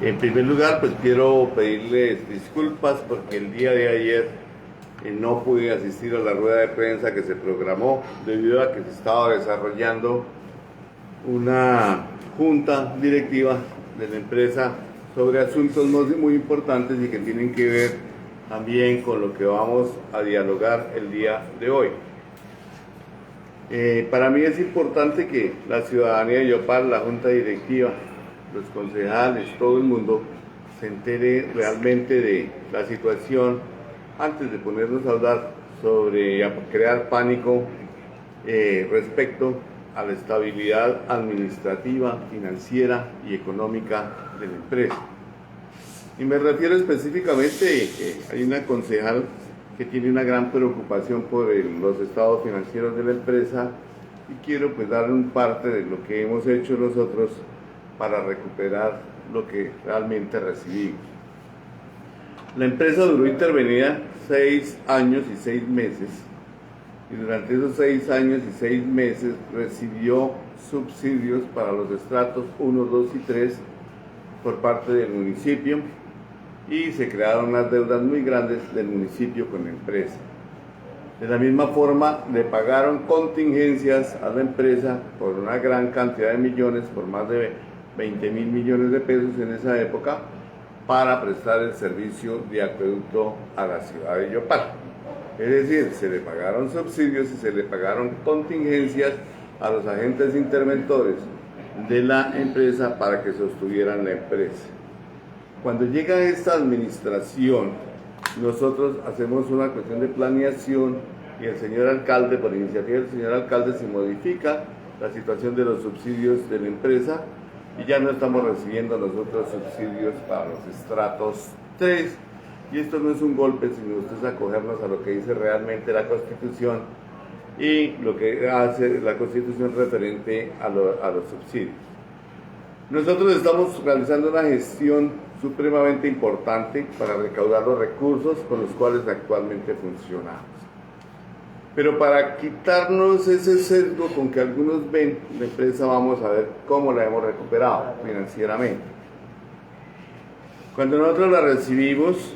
En primer lugar, pues quiero pedirles disculpas porque el día de ayer no pude asistir a la rueda de prensa que se programó debido a que se estaba desarrollando una junta directiva de la empresa sobre asuntos muy importantes y que tienen que ver también con lo que vamos a dialogar el día de hoy. Para mí es importante que la ciudadanía de Yopal, la junta directiva, los concejales, todo el mundo se entere realmente de la situación antes de ponernos a hablar sobre crear pánico respecto a la estabilidad administrativa, financiera y económica de la empresa. Y me refiero específicamente que hay una concejal que tiene una gran preocupación por los estados financieros de la empresa y quiero pues darle un parte de lo que hemos hecho nosotros para recuperar lo que realmente recibimos. La empresa duró intervenida 6 años y 6 meses y durante esos 6 años y 6 meses recibió subsidios para los estratos 1, 2 y 3 por parte del municipio y se crearon unas deudas muy grandes del municipio con la empresa. De la misma forma, le pagaron contingencias a la empresa por una gran cantidad de millones, por más de 20.000 millones de pesos en esa época, para prestar el servicio de acueducto a la ciudad de Yopal. Es decir, se le pagaron subsidios y se le pagaron contingencias a los agentes interventores de la empresa para que sostuvieran la empresa. Cuando llega esta administración, nosotros hacemos una cuestión de planeación y el señor alcalde, por iniciativa del señor alcalde, se modifica la situación de los subsidios de la empresa y ya no estamos recibiendo nosotros subsidios para los estratos 3. Y esto no es un golpe, sino esto es acogernos a lo que dice realmente la Constitución y lo que hace la Constitución referente a los subsidios. Nosotros estamos realizando una gestión supremamente importante para recaudar los recursos con los cuales actualmente funcionamos. Pero para quitarnos ese sesgo con que algunos ven la empresa, vamos a ver cómo la hemos recuperado financieramente. Cuando nosotros la recibimos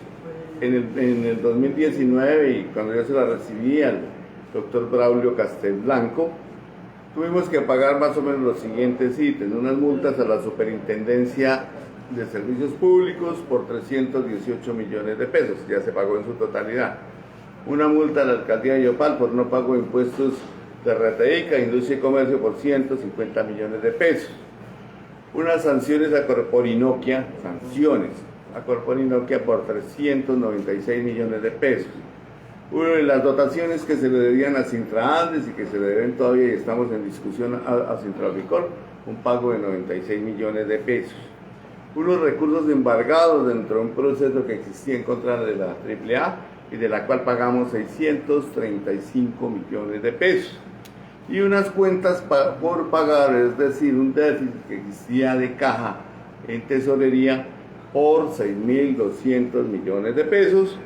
en el 2019 y cuando yo se la recibí al doctor Braulio Castelblanco, tuvimos que pagar más o menos los siguientes ítems: unas multas a la Superintendencia de Servicios Públicos por 318 millones de pesos, ya se pagó en su totalidad. Una multa a la Alcaldía de Yopal por no pago de impuestos de Reteíca, Industria y Comercio por 150 millones de pesos. Unas sanciones a Corporinoquia, por 396 millones de pesos. Las dotaciones que se le debían a Sintraandes y que se le deben todavía y estamos en discusión a Sintralvicor, un pago de 96 millones de pesos. Unos recursos embargados dentro de un proceso que existía en contra de la AAA y de la cual pagamos 635 millones de pesos. Y unas cuentas por pagar, es decir, un déficit que existía de caja en tesorería por 6.200 millones de pesos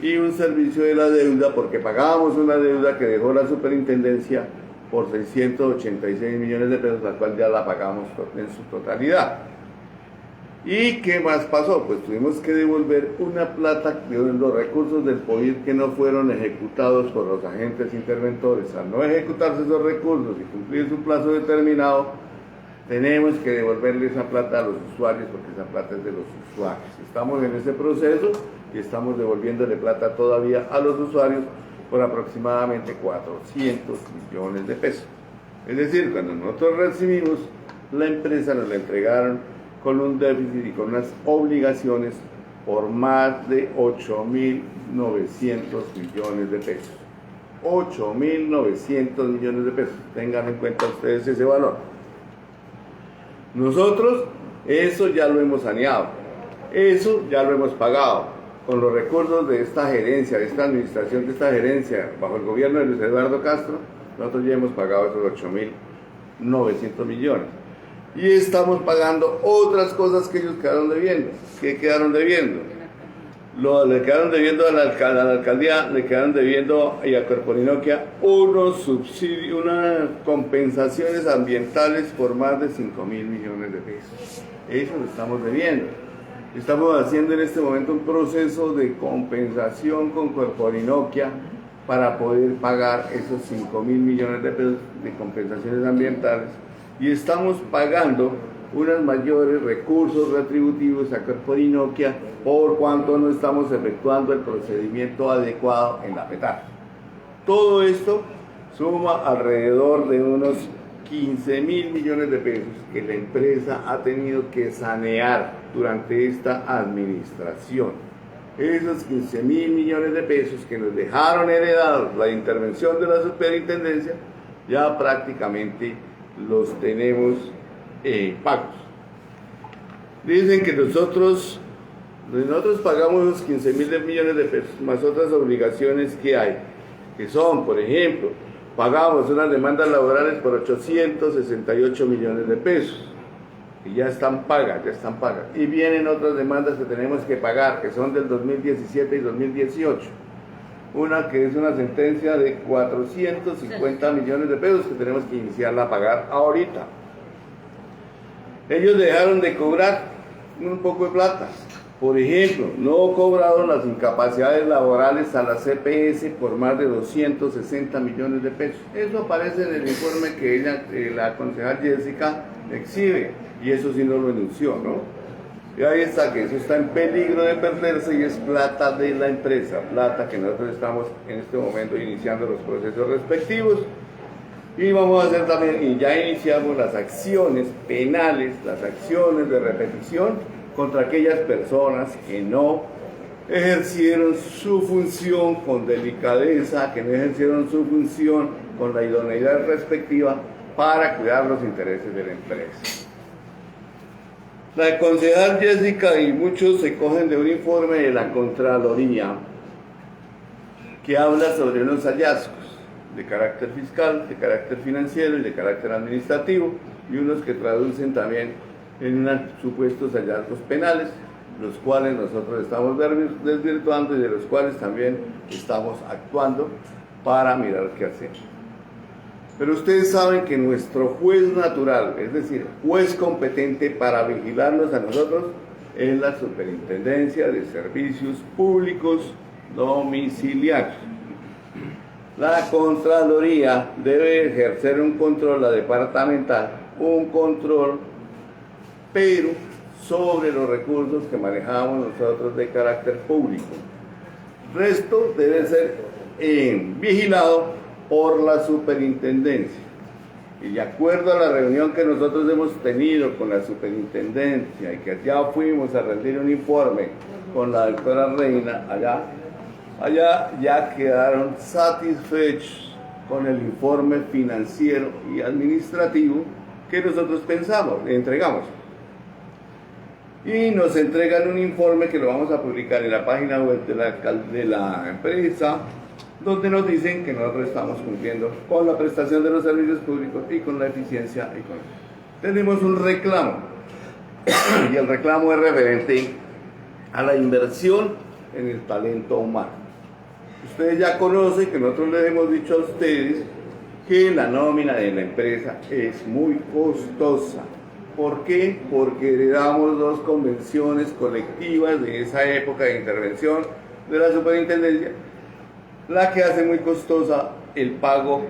y un servicio de la deuda porque pagábamos una deuda que dejó la superintendencia por 686 millones de pesos, la cual ya la pagamos en su totalidad. ¿Y qué más pasó? Pues tuvimos que devolver una plata de los recursos del POIR que no fueron ejecutados por los agentes interventores. Al no ejecutarse esos recursos y cumplir su plazo determinado, tenemos que devolverle esa plata a los usuarios porque esa plata es de los usuarios. Estamos en ese proceso y estamos devolviéndole plata todavía a los usuarios por aproximadamente 400 millones de pesos. Es decir, cuando nosotros recibimos la empresa, nos la entregaron con un déficit y con unas obligaciones por más de 8.900 millones de pesos. 8.900 millones de pesos. Tengan en cuenta ustedes ese valor. Nosotros eso ya lo hemos saneado, eso ya lo hemos pagado con los recursos de esta gerencia, de esta administración, de esta gerencia bajo el gobierno de Luis Eduardo Castro. Nosotros ya hemos pagado esos 8.900 millones y estamos pagando otras cosas que ellos quedaron debiendo. ¿Qué quedaron debiendo? Le quedaron debiendo a la alcaldía, le quedaron debiendo y a Corporinoquia unos subsidios, unas compensaciones ambientales por más de 5.000 millones de pesos. Eso lo estamos debiendo. Estamos haciendo en este momento un proceso de compensación con Corporinoquia para poder pagar esos 5.000 millones de pesos de compensaciones ambientales, y estamos pagando unos mayores recursos retributivos a Corporinoquia por cuanto no estamos efectuando el procedimiento adecuado en la PETAR. Todo esto suma alrededor de unos 15.000 millones de pesos que la empresa ha tenido que sanear durante esta administración. Esos 15.000 millones de pesos que nos dejaron heredados la intervención de la superintendencia, ya prácticamente los tenemos pagos. Dicen que nosotros pagamos los 15.000 millones de pesos más otras obligaciones que hay, que son, por ejemplo, pagamos unas demandas laborales por 868 millones de pesos, y ya están pagas, y vienen otras demandas que tenemos que pagar, que son del 2017 y 2018, una que es una sentencia de 450 millones de pesos que tenemos que iniciarla a pagar ahorita. Ellos dejaron de cobrar un poco de plata. Por ejemplo, no cobraron las incapacidades laborales a la CPS por más de 260 millones de pesos. Eso aparece en el informe que la concejal Jessica exhibe, y eso sí no lo denunció, ¿no? Y ahí está, que eso está en peligro de perderse, y es plata de la empresa, plata que nosotros estamos en este momento iniciando los procesos respectivos. Y vamos a hacer también, y ya iniciamos las acciones penales, las acciones de repetición contra aquellas personas que no ejercieron su función con delicadeza, que no ejercieron su función con la idoneidad respectiva para cuidar los intereses de la empresa. La concejal Jessica y muchos se cogen de un informe de la Contraloría que habla sobre unos hallazgos de carácter fiscal, de carácter financiero y de carácter administrativo, y unos que traducen también en unos supuestos hallazgos penales, los cuales nosotros estamos desvirtuando y de los cuales también estamos actuando para mirar qué hacemos. Pero ustedes saben que nuestro juez natural, es decir, juez competente para vigilarnos a nosotros, es la Superintendencia de Servicios Públicos Domiciliarios. La Contraloría debe ejercer un control, la departamental, un control, pero sobre los recursos que manejamos nosotros de carácter público. El resto debe ser vigilado por la superintendencia. Y de acuerdo a la reunión que nosotros hemos tenido con la superintendencia, y que ya fuimos a rendir un informe con la doctora Reina, allá ya quedaron satisfechos con el informe financiero y administrativo que nosotros entregamos. Y nos entregan un informe que lo vamos a publicar en la página web de la empresa, donde nos dicen que nosotros estamos cumpliendo con la prestación de los servicios públicos y con la eficiencia económica. Tenemos un reclamo, y el reclamo es referente a la inversión en el talento humano. Ustedes ya conocen que nosotros les hemos dicho a ustedes que la nómina de la empresa es muy costosa. ¿Por qué? Porque heredamos dos convenciones colectivas de esa época de intervención de la superintendencia, la que hace muy costosa el pago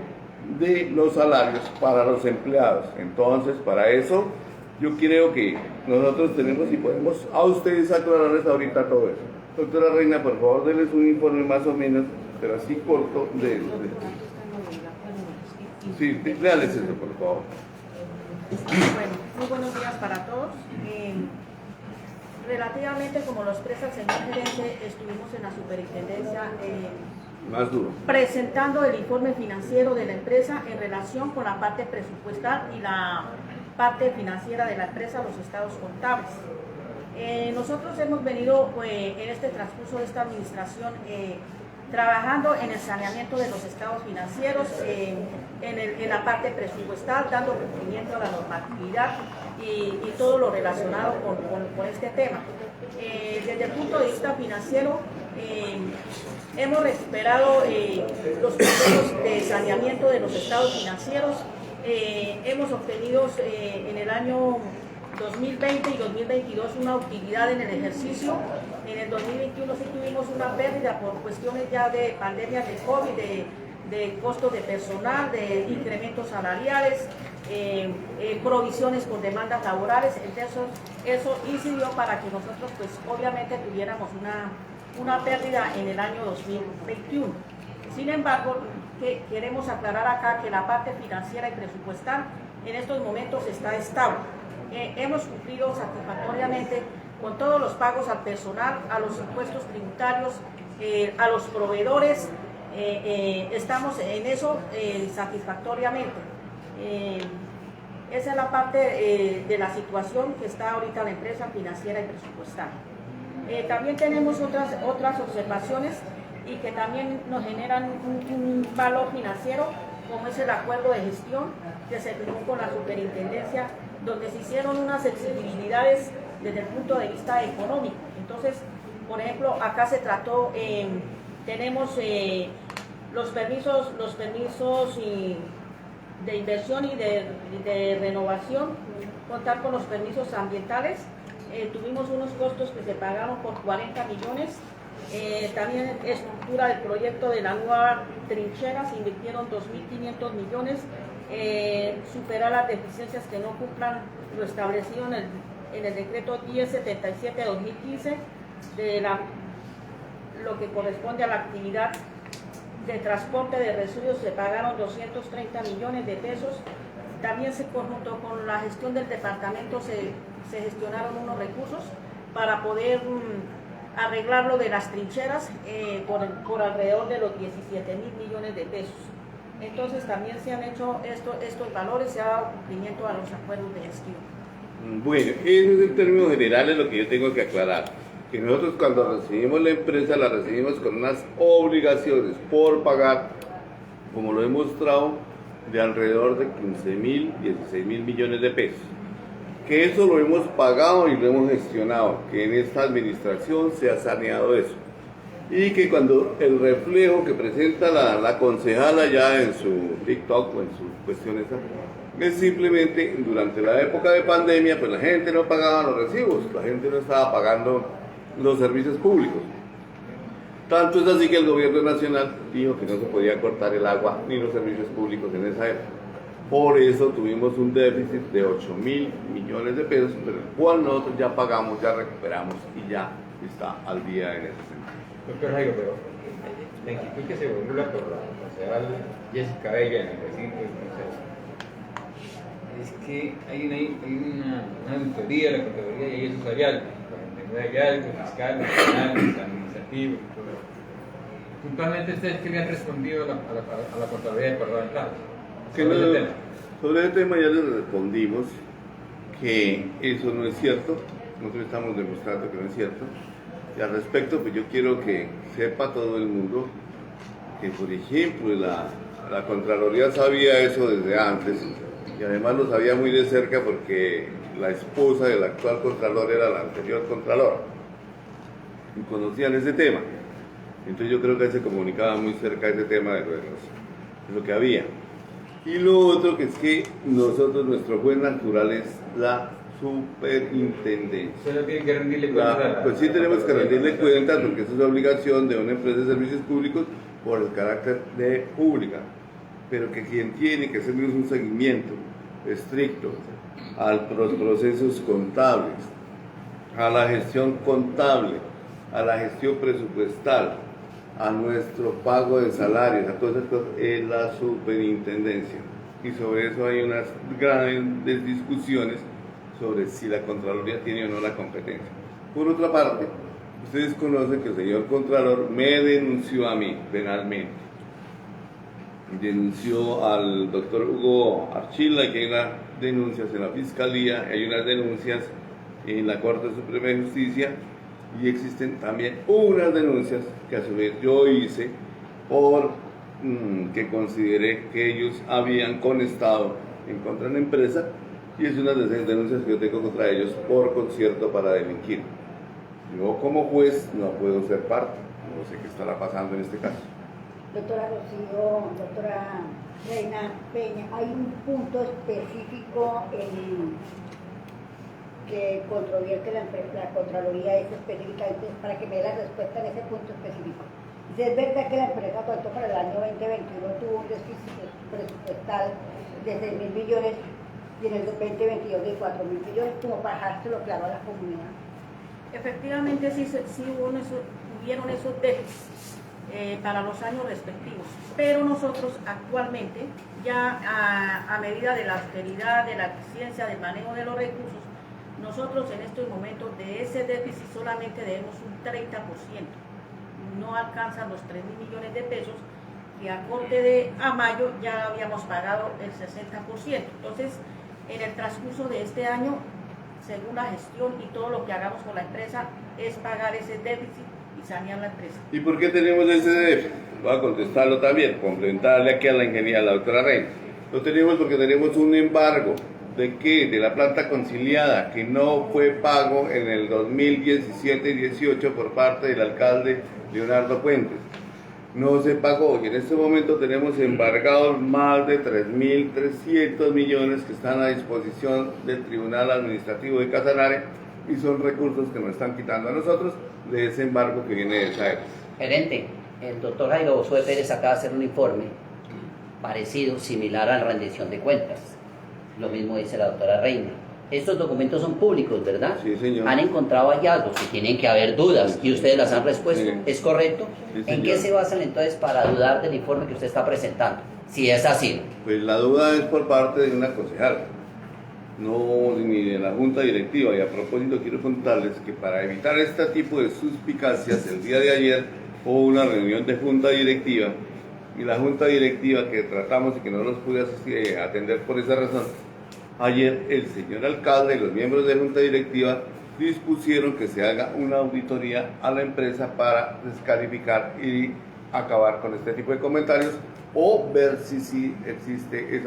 de los salarios para los empleados. Entonces, para eso, yo creo que nosotros tenemos y podemos a ustedes aclararles ahorita todo eso. Doctora Reina, por favor, denles un informe más o menos, pero así corto, Sí, léales eso, por favor. Bueno, muy buenos días para todos. Relativamente, como lo expresa el señor gerente, estuvimos en la superintendencia más duro, presentando el informe financiero de la empresa en relación con la parte presupuestal y la parte financiera de la empresa, los estados contables. Nosotros hemos venido en este transcurso de esta administración trabajando en el saneamiento de los estados financieros, en la parte presupuestal, dando cumplimiento a la normatividad y todo lo relacionado con este tema. Desde el punto de vista financiero, hemos recuperado los procesos de saneamiento de los estados financieros. Hemos obtenido en el año 2020 y 2022 una utilidad en el ejercicio. En el 2021 sí tuvimos una pérdida por cuestiones ya de pandemia de COVID, de costos de personal, de incrementos salariales, provisiones por demandas laborales. Entonces eso incidió para que nosotros pues obviamente tuviéramos una pérdida en el año 2021. Sin embargo, queremos aclarar acá que la parte financiera y presupuestal en estos momentos está estable. Hemos cumplido satisfactoriamente con todos los pagos al personal, a los impuestos tributarios, a los proveedores. Estamos en eso satisfactoriamente. Esa es la parte de la situación que está ahorita la empresa financiera y presupuestal. También tenemos otras observaciones y que también nos generan un valor financiero, como es el acuerdo de gestión que se firmó con la superintendencia, donde se hicieron unas exigibilidades desde el punto de vista económico. Entonces, por ejemplo, acá se trató, tenemos los permisos de inversión y de renovación, contar con los permisos ambientales. Tuvimos unos costos que se pagaron por 40 millones. También estructura del proyecto de la nueva trinchera, se invirtieron 2.500 millones. Superar las deficiencias que no cumplan lo establecido en el decreto 1077 de 2015 de lo que corresponde a la actividad de transporte de residuos. Se pagaron 230 millones de pesos. También junto con la gestión del departamento se gestionaron unos recursos para poder arreglar lo de las trincheras por alrededor de los 17.000 millones de pesos. Entonces también se han hecho estos valores, se ha dado cumplimiento a los acuerdos de gestión. Bueno, eso es en términos generales lo que yo tengo que aclarar. Que nosotros cuando recibimos la empresa la recibimos con unas obligaciones por pagar, como lo he mostrado, de alrededor de 15.000, 16.000 millones de pesos. Que eso lo hemos pagado y lo hemos gestionado, que en esta administración se ha saneado eso. Y que cuando el reflejo que presenta la concejala ya en su TikTok o en sus cuestiones es simplemente durante la época de pandemia, pues la gente no pagaba los recibos, la gente no estaba pagando los servicios públicos. Tanto es así que el gobierno nacional dijo que no se podía cortar el agua ni los servicios públicos en esa época. Por eso tuvimos un déficit de 8.000 millones de pesos, pero el cual nosotros ya pagamos, ya recuperamos y ya está al día en ese sentido. Doctor Jairo, pero la inquietud que se formula por la concejal Jessica Bella en el recinto del Consejo es que hay una auditoría, la Contraloría y eso salarial, 49 hay algo, fiscal, nacional, administrativo, todo. Puntualmente, ¿ustedes qué le han respondido a la Contraloría Departamental? Sobre ese tema ya les respondimos que eso no es cierto, nosotros estamos demostrando que no es cierto. Y al respecto, pues yo quiero que sepa todo el mundo que, por ejemplo, la Contraloría sabía eso desde antes y además lo sabía muy de cerca porque la esposa del actual Contralor era la anterior Contralor y conocían ese tema. Entonces yo creo que se comunicaba muy cerca ese tema de lo que había. Y lo otro que es que nosotros, nuestro juez natural es la superintendencia. Solo tienen que rendirle cuenta. Pues sí tenemos que rendirle cuenta porque esa es la obligación de una empresa de servicios públicos por el carácter de pública. Pero que quien tiene que hacerles un seguimiento estricto a los procesos contables, a la gestión contable, a la gestión presupuestal, a nuestro pago de salarios, a todas esas cosas, es la superintendencia. Y sobre eso hay unas grandes discusiones sobre si la Contraloría tiene o no la competencia. Por otra parte, ustedes conocen que el señor Contralor me denunció a mí penalmente. Denunció al doctor Hugo Archila, que hay unas denuncias en la Fiscalía, hay unas denuncias en la Corte Suprema de Justicia, y existen también unas denuncias que a su vez yo hice por que consideré que ellos habían conestado en contra de la empresa, y es una de las denuncias que yo tengo contra ellos por concierto para delinquir. Yo como juez no puedo ser parte, no sé qué estará pasando en este caso. Doctora Rocío, doctora Reina Peña, hay un punto específico que controvierte la Contraloría es específicamente, para que me dé la respuesta en ese punto específico. Dice, ¿es verdad que la empresa contó para el año 2021 tuvo un déficit presupuestal de 6.000 millones y en el 2022 de 4.000 millones, como para dejárselo claro a la comunidad? Efectivamente, sí hubieron esos déficits para los años respectivos, pero nosotros actualmente, ya a medida de la austeridad, de la eficiencia, del manejo de los recursos, nosotros en estos momentos de ese déficit solamente debemos un 30%, no alcanzan los 3.000 millones de pesos, que a corte a mayo ya habíamos pagado el 60%. Entonces, en el transcurso de este año, según la gestión y todo lo que hagamos con la empresa, es pagar ese déficit y sanear la empresa. ¿Y por qué tenemos ese déficit? Voy a contestarlo también, complementarle aquí a la ingeniera, la doctora Reina. Lo tenemos porque tenemos un embargo. ¿De qué? De la planta conciliada, que no fue pago en el 2017 y 18 por parte del alcalde Leonardo Puentes. No se pagó y en este momento tenemos embargados más de 3.300 millones que están a disposición del Tribunal Administrativo de Casanare y son recursos que nos están quitando a nosotros de ese embargo que viene de esa época. Gerente, el doctor Jairo Josué Pérez acaba de hacer un informe parecido, similar a la rendición de cuentas. Lo mismo dice la doctora Reina. Estos documentos son públicos, ¿verdad? Sí, señor. Han encontrado hallazgos que tienen que haber dudas y ustedes las han respuesto. Sí. ¿Es correcto? Sí, ¿En qué se basan entonces para dudar del informe que usted está presentando? Si es así. Pues la duda es por parte de una concejal, no ni de la junta directiva. Y a propósito quiero contarles que para evitar este tipo de suspicacias, el día de ayer hubo una reunión de junta directiva y la junta directiva que tratamos y que no los pude atender por esa razón. Ayer el señor alcalde y los miembros de la junta directiva dispusieron que se haga una auditoría a la empresa para descalificar y acabar con este tipo de comentarios o ver si sí existe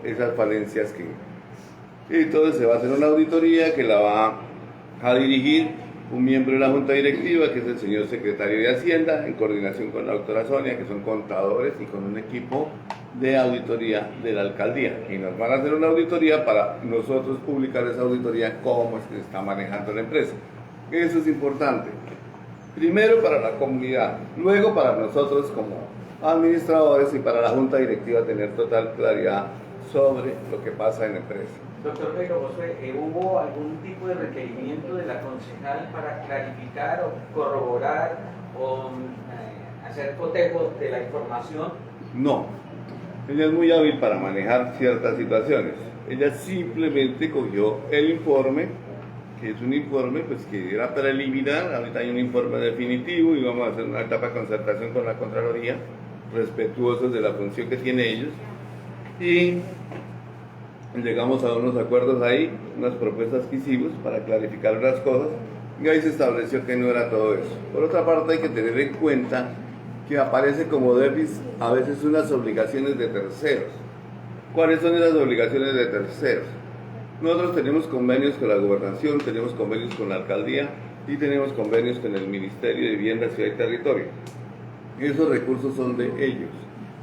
esas falencias que... Y entonces se va a hacer una auditoría que la va a dirigir un miembro de la junta directiva, que es el señor secretario de Hacienda, en coordinación con la doctora Sonia, que son contadores, y con un equipo de auditoría de la alcaldía. Y nos van a hacer una auditoría para nosotros publicar esa auditoría, cómo es que se está manejando la empresa. Eso es importante. Primero para la comunidad, luego para nosotros como administradores y para la junta directiva tener total claridad sobre lo que pasa en la empresa. Doctor Jairo Josué, ¿hubo algún tipo de requerimiento de la concejal para clarificar o corroborar o hacer cotejo de la información? No, ella es muy hábil para manejar ciertas situaciones. Ella simplemente cogió el informe, que es un informe pues, que era preliminar. Ahorita hay un informe definitivo y vamos a hacer una etapa de concertación con la Contraloría, respetuosos de la función que tienen ellos. Y llegamos a unos acuerdos ahí, unas propuestas que hicimos para clarificar unas cosas, y ahí se estableció que no era todo eso. Por otra parte, hay que tener en cuenta que aparece como déficit a veces unas obligaciones de terceros. ¿Cuáles son esas obligaciones de terceros? Nosotros tenemos convenios con la gobernación, tenemos convenios con la alcaldía y tenemos convenios con el Ministerio de Vivienda, Ciudad y Territorio. Esos recursos son de ellos,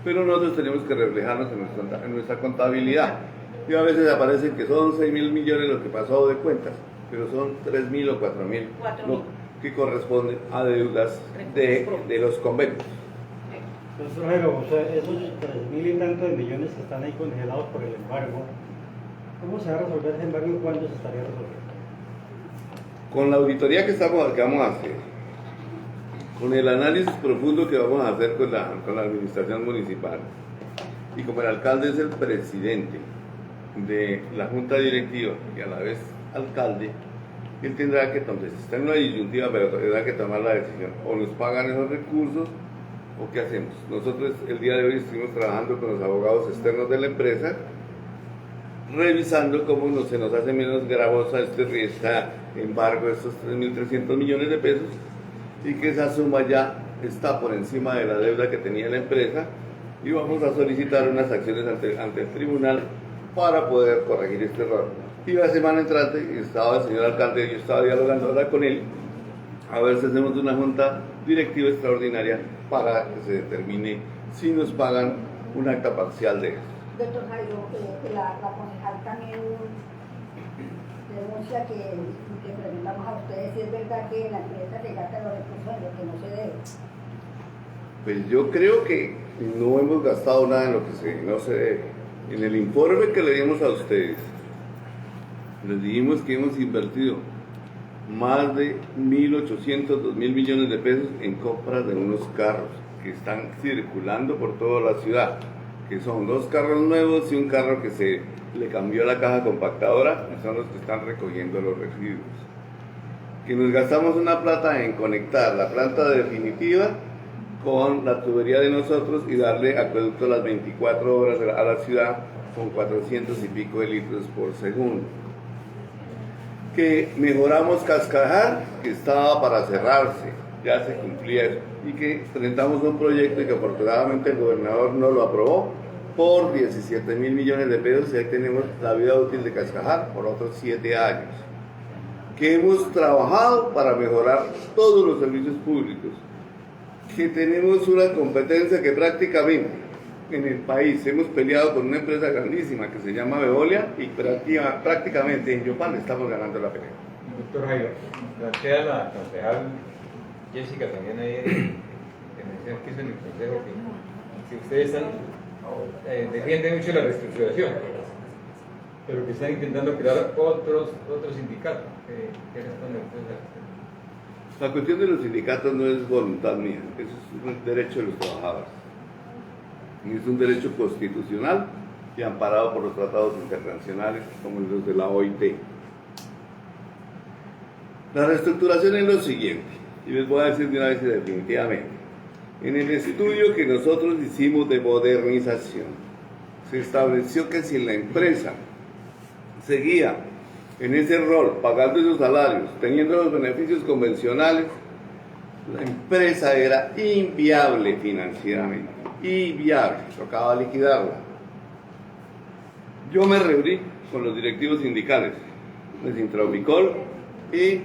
pero nosotros tenemos que reflejarnos en nuestra contabilidad. Y a veces aparece que son 6.000 millones lo que pasó de cuentas, pero son 3.000 o 4.000 lo que corresponde a deudas de los convenios. Doctor Jairo, o sea, esos 3.000 y tantos de millones que están ahí congelados por el embargo, ¿cómo se va a resolver ese embargo y cuándo se estaría resolviendo? Con la auditoría que vamos a hacer, con el análisis profundo que vamos a hacer con la administración municipal, y como el alcalde es el presidente de la junta directiva y a la vez alcalde, él tendrá que, entonces está en una disyuntiva, pero tendrá que tomar la decisión: o nos pagan esos recursos o qué hacemos. Nosotros el día de hoy estuvimos trabajando con los abogados externos de la empresa, revisando cómo se nos hace menos gravosa este embargo de estos 3.300 millones de pesos, y que esa suma ya está por encima de la deuda que tenía la empresa, y vamos a solicitar unas acciones ante el tribunal para poder corregir este error. Y la semana entrante estaba el señor alcalde, yo estaba dialogando ahora con él, a ver si hacemos una junta directiva extraordinaria para que se determine si nos pagan un acta parcial de eso. Doctor Jairo, la concejal también denuncia que le preguntamos a ustedes si es verdad que la empresa se gasta los recursos en lo que no se debe. Pues yo creo que no hemos gastado nada en lo que no se debe. En el informe que le dimos a ustedes, les dijimos que hemos invertido más de 1.800, 2.000 millones de pesos en compras de unos carros que están circulando por toda la ciudad, que son 2 carros nuevos y un carro que se le cambió la caja compactadora, que son los que están recogiendo los residuos. Que nos gastamos una plata en conectar la planta definitiva con la tubería de nosotros y darle acueducto a las 24 horas a la ciudad con 400 y pico de litros por segundo. Que mejoramos Cascajar, que estaba para cerrarse, ya se cumplía eso, y que presentamos un proyecto y que afortunadamente el gobernador no lo aprobó por 17.000 millones de pesos, y ahí tenemos la vida útil de Cascajar por otros 7 años. Que hemos trabajado para mejorar todos los servicios públicos, que tenemos una competencia que prácticamente en el país hemos peleado con una empresa grandísima que se llama Veolia y prácticamente en Yopal estamos ganando la pelea. Doctor Jairo, plantea la concejal Jessica también ahí en mención que es en el consejo que si ustedes defienden mucho la reestructuración, pero que están intentando crear otros sindicatos. ¿Qué responden ustedes a esto? La cuestión de los sindicatos no es voluntad mía, eso es un derecho de los trabajadores. Es un derecho constitucional y amparado por los tratados internacionales como los de la OIT. La reestructuración es lo siguiente, y les voy a decir de una vez y definitivamente. En el estudio que nosotros hicimos de modernización, se estableció que si la empresa seguía en ese rol, pagando esos salarios, teniendo los beneficios convencionales, la empresa era inviable financieramente, inviable, tocaba liquidarla. Yo me reuní con los directivos sindicales de Sintraumicol y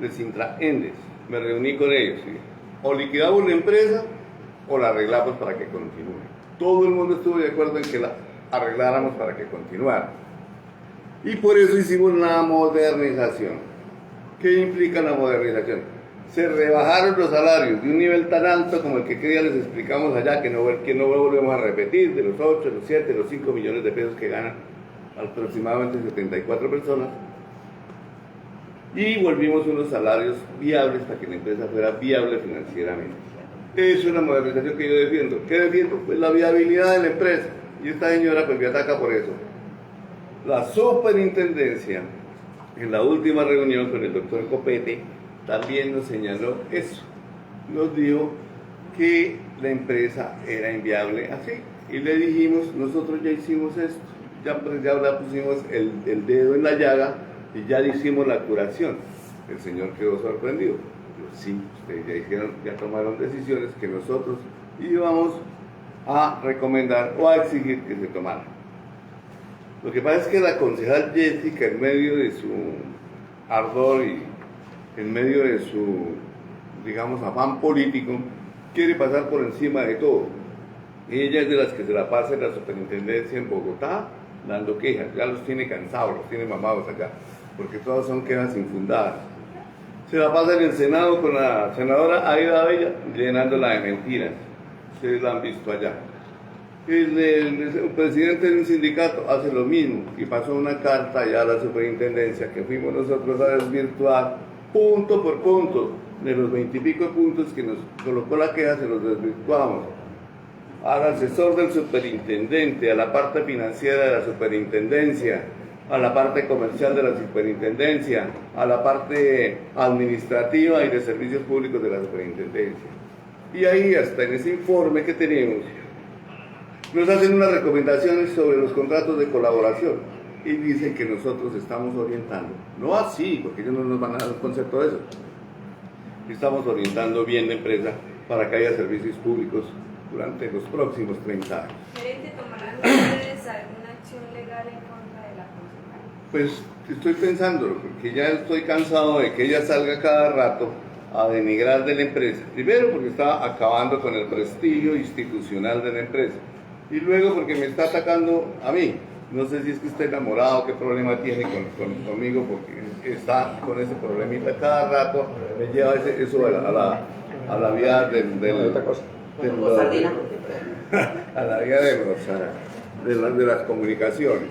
de Sintraendes, me reuní con ellos, ¿sí? O liquidamos la empresa o la arreglamos para que continúe. Todo el mundo estuvo de acuerdo en que la arregláramos para que continuara. Y por eso hicimos la modernización. ¿Qué implica la modernización? Se rebajaron los salarios de un nivel tan alto como el que ya les explicamos allá, que no volvemos a repetir, de los 8, los 7, los 5 millones de pesos que ganan aproximadamente 74 personas. Y volvimos unos salarios viables para que la empresa fuera viable financieramente. Eso es la modernización que yo defiendo. ¿Qué defiendo? Pues la viabilidad de la empresa. Y esta señora pues me ataca por eso. La superintendencia, en la última reunión con el doctor Copete, también nos señaló eso. Nos dijo que la empresa era inviable así. Y le dijimos, nosotros ya hicimos esto. Ya pusimos el dedo en la llaga y ya hicimos la curación. El señor quedó sorprendido. Pero sí, ustedes ya tomaron decisiones que nosotros íbamos a recomendar o a exigir que se tomaran. Lo que pasa es que la concejal Jessica, en medio de su ardor y en medio de su, digamos, afán político, quiere pasar por encima de todo. Ella es de las que se la pasa en la superintendencia en Bogotá dando quejas, ya los tiene cansados, los tiene mamados allá, porque todas son quejas infundadas. Se la pasa en el Senado con la senadora Aida Bella llenándola de mentiras. Ustedes la han visto allá. El presidente de un sindicato hace lo mismo y pasó una carta allá a la superintendencia que fuimos nosotros a desvirtuar punto por punto. De los 20 y pico puntos que nos colocó la queja se los desvirtuamos. Al asesor del superintendente, a la parte financiera de la superintendencia, a la parte comercial de la superintendencia, a la parte administrativa y de servicios públicos de la superintendencia. Y ahí hasta en ese informe que tenemos nos hacen unas recomendaciones sobre los contratos de colaboración y dicen que nosotros estamos orientando, no así, porque ellos no nos van a dar un concepto de eso, estamos orientando bien la empresa para que haya servicios públicos durante los próximos 30 años. ¿Gerente, tomarán ustedes alguna acción legal en contra de la concejal? Pues estoy pensándolo, porque ya estoy cansado de que ella salga cada rato a denigrar de la empresa. Primero porque está acabando con el prestigio institucional de la empresa. Y luego porque me está atacando a mí. No sé si es que está enamorado, qué problema tiene conmigo, porque está con ese problemita cada rato, me lleva eso a la vía a la vía de las comunicaciones.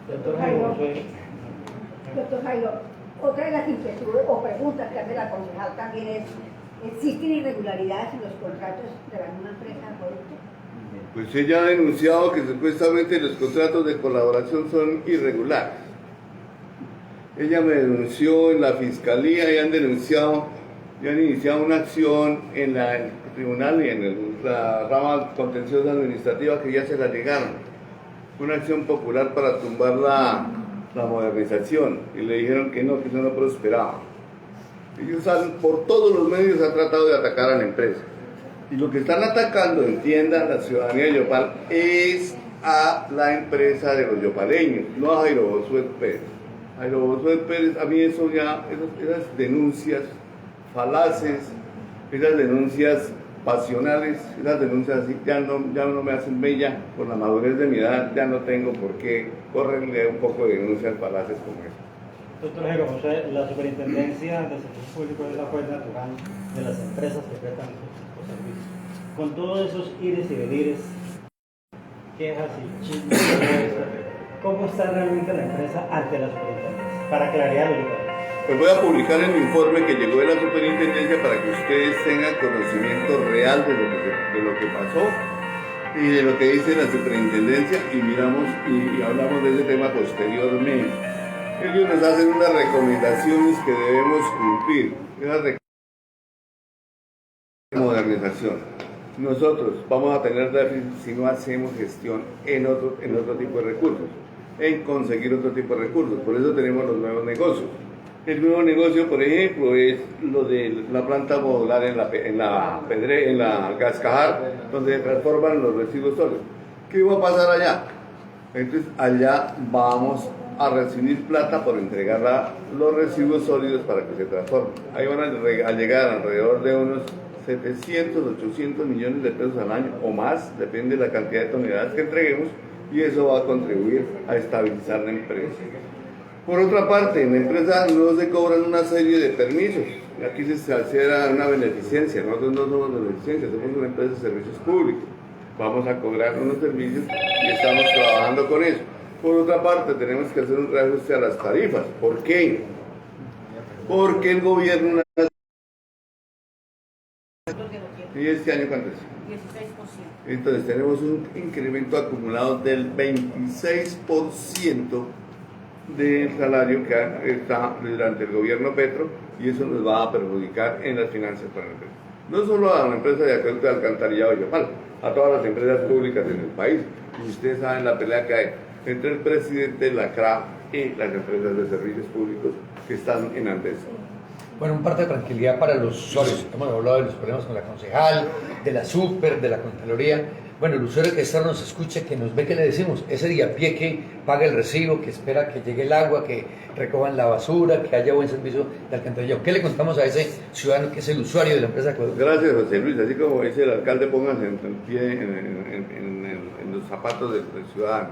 Doctor Jairo, otra de las inquietudes o preguntas que hace la concejal también es, ¿existen irregularidades en los contratos de la misma empresa de producto? Pues ella ha denunciado que supuestamente los contratos de colaboración son irregulares. Ella me denunció en la fiscalía y han denunciado, y han iniciado una acción en el tribunal y en la rama contenciosa administrativa que ya se la llegaron. Una acción popular para tumbar la modernización y le dijeron que eso no prosperaba. Ellos por todos los medios han tratado de atacar a la empresa. Y lo que están atacando, entiendan la ciudadanía de Yopal, es a la empresa de los yopaleños, no a Jairo Josué Pérez. Jairo Josué Pérez, a mí esas denuncias falaces, esas denuncias pasionales, esas denuncias así, ya no me hacen bella. Por la madurez de mi edad ya no tengo por qué correrle un poco de denuncias falaces como esa. Doctor Jairo José, la Superintendencia de Servicios Públicos es la fuente natural de las empresas que prestan los servicios. Con todos esos ires y venires, quejas y chismes, ¿cómo está realmente la empresa ante la Superintendencia? Para clarearlo, pues voy a publicar el informe que llegó de la Superintendencia para que ustedes tengan conocimiento real de lo que pasó y de lo que dice la Superintendencia y miramos y hablamos de ese tema posteriormente. Ellos nos hacen unas recomendaciones que debemos cumplir, esas modernización. Nosotros vamos a tener déficit si no hacemos gestión en otro tipo de recursos, en conseguir otro tipo de recursos. Por eso tenemos los nuevos negocios. El nuevo negocio, por ejemplo, es lo de la planta modular en la Cascajar, donde se transforman los residuos sólidos. ¿Qué va a pasar allá? Entonces, allá vamos a recibir plata por entregar los residuos sólidos para que se transformen. Ahí van a llegar alrededor de unos 700, 800 millones de pesos al año o más, depende de la cantidad de toneladas que entreguemos, y eso va a contribuir a estabilizar la empresa. Por otra parte, en la empresa no se cobran una serie de permisos. Aquí se hace una beneficencia. Nosotros no somos beneficencia, somos una empresa de servicios públicos. Vamos a cobrar unos servicios y estamos trabajando con eso. Por otra parte, tenemos que hacer un reajuste a las tarifas. ¿Por qué? Porque el gobierno... ¿Y este año cuánto es? 16%. Entonces tenemos un incremento acumulado del 26% del salario que está durante el gobierno Petro, y eso nos va a perjudicar en las finanzas para la empresa. No solo a la empresa de acueducto de alcantarillado de Yopal, a todas las empresas públicas en el país. Y ustedes saben la pelea que hay entre el presidente de la CRA y las empresas de servicios públicos que están en Andes. Bueno, un parte de tranquilidad para los usuarios. Hemos hablado de los problemas con la concejal, de la super, de la Contraloría. Bueno, el usuario que está nos escucha, que nos ve, que le decimos, ese día a pie que paga el recibo, que espera que llegue el agua, que recojan la basura, que haya buen servicio de alcantarillado. ¿Qué le contamos a ese ciudadano que es el usuario de la empresa Acueducto? Gracias, José Luis. Así como dice el alcalde, pónganse en pie en los zapatos del ciudadano.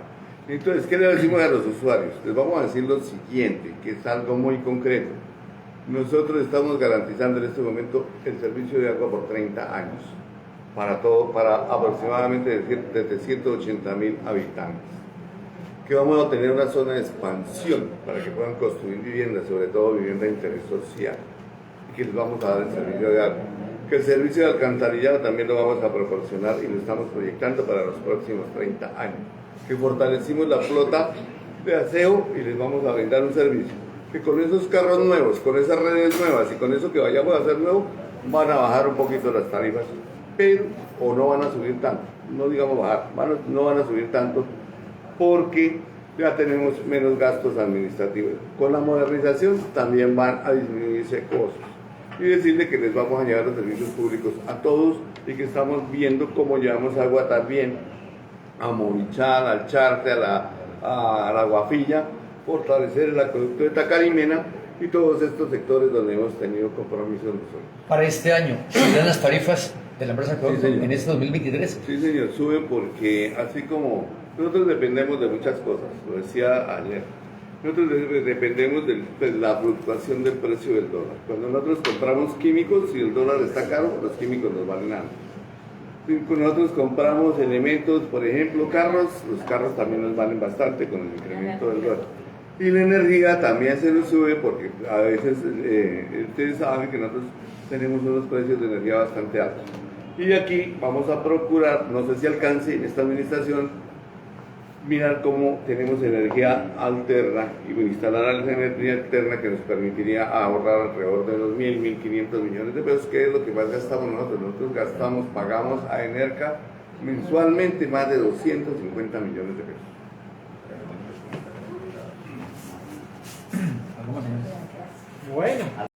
Entonces, ¿qué le decimos a los usuarios? Les vamos a decir lo siguiente, que es algo muy concreto. Nosotros estamos garantizando en este momento el servicio de agua por 30 años. Para aproximadamente desde 180.000 habitantes. Que vamos a tener una zona de expansión para que puedan construir viviendas, sobre todo vivienda de interés social, y que les vamos a dar el servicio de agua. Que el servicio de alcantarillado también lo vamos a proporcionar y lo estamos proyectando para los próximos 30 años. Que fortalecimos la flota de aseo y les vamos a brindar un servicio. Que con esos carros nuevos, con esas redes nuevas y con eso que vayamos a hacer nuevo, van a bajar un poquito las tarifas, pero o no van a subir tanto, no digamos bajar, no van a subir tanto porque ya tenemos menos gastos administrativos. Con la modernización también van a disminuirse costos. Y decirle que les vamos a llevar los servicios públicos a todos y que estamos viendo cómo llevamos agua también a Morichal, al Charte, a la Guafilla, fortalecer el acueducto de Tacarimena y todos estos sectores donde hemos tenido compromisos nosotros. Para este año, ¿subirán las tarifas de la empresa Acueducto Sí, señor. en este 2023. Sí, señor, sube porque así como nosotros dependemos de muchas cosas, lo decía ayer, nosotros dependemos de la fluctuación del precio del dólar. Cuando nosotros compramos químicos, si el dólar está caro, los químicos nos valen algo. Si nosotros compramos elementos, por ejemplo, carros, los carros también nos valen bastante con el incremento del dólar. Y la energía también se nos sube porque a veces ustedes saben que nosotros tenemos unos precios de energía bastante altos. Y aquí vamos a procurar, no sé si alcance en esta administración, mirar cómo tenemos energía alterna y instalar energía alterna que nos permitiría ahorrar alrededor de unos 1.500 millones de pesos, que es lo que más gastamos nosotros. Nosotros pagamos a Enerca mensualmente más de 250 millones de pesos. Bueno.